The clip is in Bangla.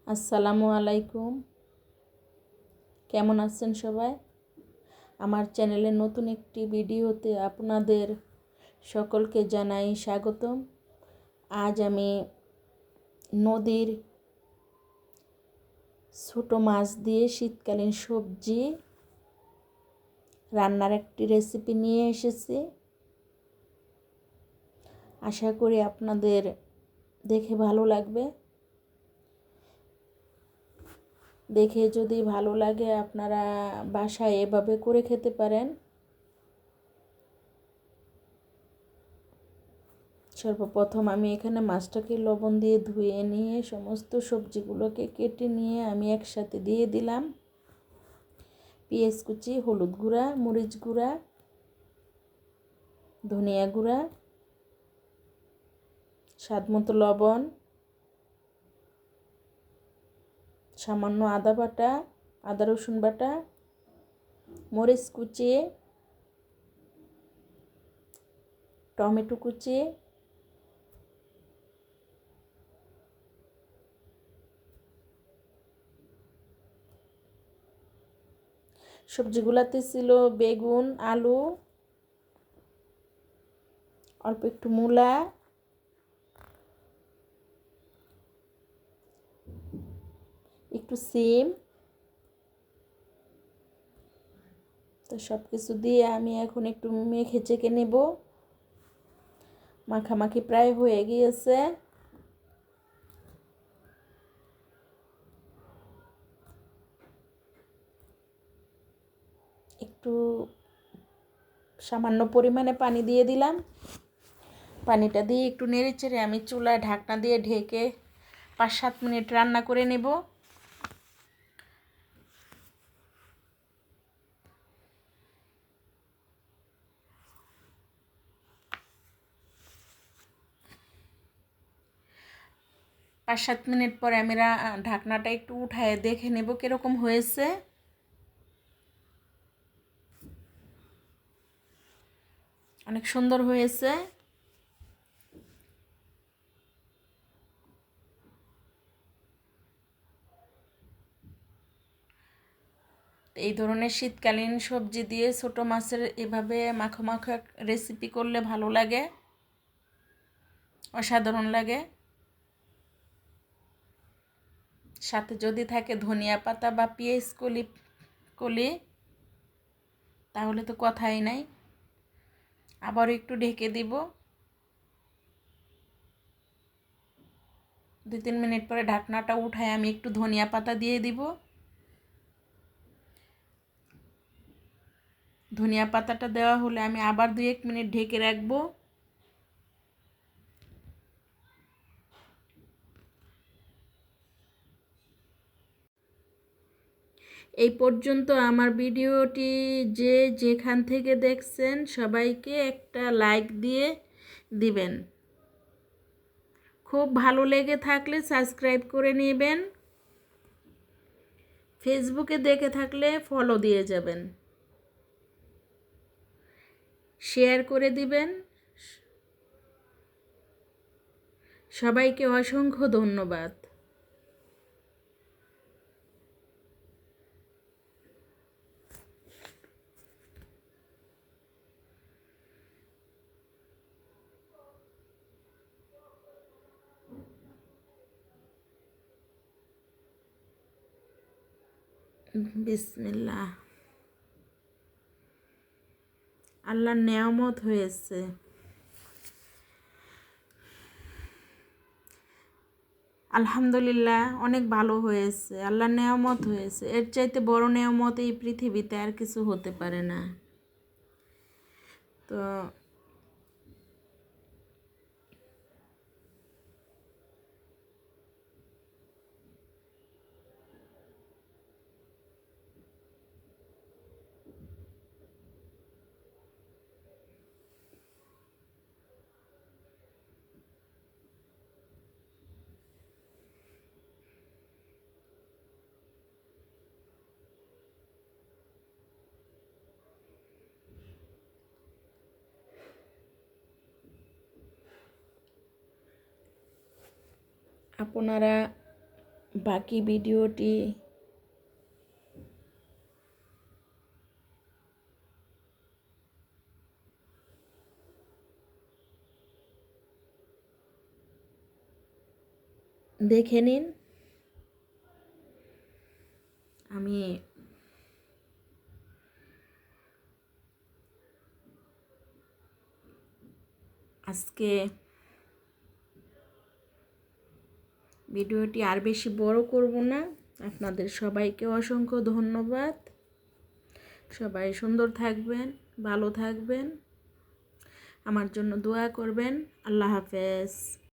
আসসালামু আলাইকুম। কেমন আছেন সবাই? আমার চ্যানেলে নতুন একটি ভিডিওতে আপনাদের সকলকে জানাই স্বাগতম। আজ আমি নদীর ছোট মাছ দিয়ে শীতকালীন সবজি রান্নার একটি রেসিপি নিয়ে এসেছি। আশা করি আপনাদের দেখে ভালো লাগবে। দেখে যদি ভালো লাগে আপনারা বাসায় এভাবে করে খেতে পারেন। সর্বপ্রথম আমি এখানে মাছটাকে লবণ দিয়ে ধুয়ে নিয়ে সমস্ত সবজিগুলোকে কেটে নিয়ে আমি একসাথে দিয়ে দিলাম পেঁয়াজ কুচি, হলুদ গুঁড়া, মরিচ গুঁড়া, ধনিয়া গুঁড়া, স্বাদমতো লবণ, সামান্য আদা বাটা, আদা রসুন বাটা, মরিচ কুচি, টমেটো কুচি, সবজিগুলাতে ছিল বেগুন, আলু, অল্প একটু মূলা, একটু সিম। তো সব কিছু দিয়ে আমি এখন একটু মেখে চেকে নেব। মাখামাখি প্রায় হয়ে গিয়েছে। একটু সামান্য পরিমাণে পানি দিয়ে দিলাম। পানিটা দিয়ে একটু নেড়েচেড়ে আমি চুলায় ঢাকনা দিয়ে ঢেকে 5-7 মিনিট রান্না করে নেব। পাঁচ সাত মিনিট পরে আমি ঢাকনাটা একটু উঠায় দেখে নেব কীরকম হয়েছে। অনেক সুন্দর হয়েছে। এই ধরনের শীতকালীন সবজি দিয়ে ছোট মাছের এভাবে মাখো মাখো রেসিপি করলে ভালো লাগে, অসাধারণ লাগে। সাথে যদি থাকে ধনিয়া পাতা বা পেঁয়াজ কলি তাহলে তো কথাই নাই। আবার একটু ঢেকে দিব। 2-3 মিনিট পরে ঢাকনাটা উঠায় আমি একটু ধনিয়া পাতা দিয়ে দিব। ধনিয়া পাতাটা দেওয়া হলে আমি আবার 2-1 মিনিট ঢেকে রাখবো। এই পর্যন্ত আমার ভিডিওটি যেখান থেকে দেখছেন সবাইকে একটা লাইক দিয়ে দিবেন। খুব ভালো লেগে থাকলে সাবস্ক্রাইব করে নেবেন। ফেসবুকে দেখে থাকলে ফলো দিয়ে যাবেন, শেয়ার করে দিবেন। সবাইকে অসংখ্য ধন্যবাদ। বিসমিল্লাহ। আল্লাহর নেয়ামত হয়েছে। আলহামদুলিল্লাহ, অনেক ভালো হয়েছে। আল্লাহর নেয়ামত হয়েছে। এর চাইতে বড় নেয়ামত এই পৃথিবীতে আর কিছু হতে পারে না। তো আপনারা বাকি ভিডিওটি দেখে নিন। আমি আজকে ভিডিওটি আর বেশি বড় করব না। আপনাদের সবাইকে অসংখ্য ধন্যবাদ। সবাই সুন্দর থাকবেন, ভালো থাকবেন, আমার জন্য দোয়া করবেন। আল্লাহ হাফেজ।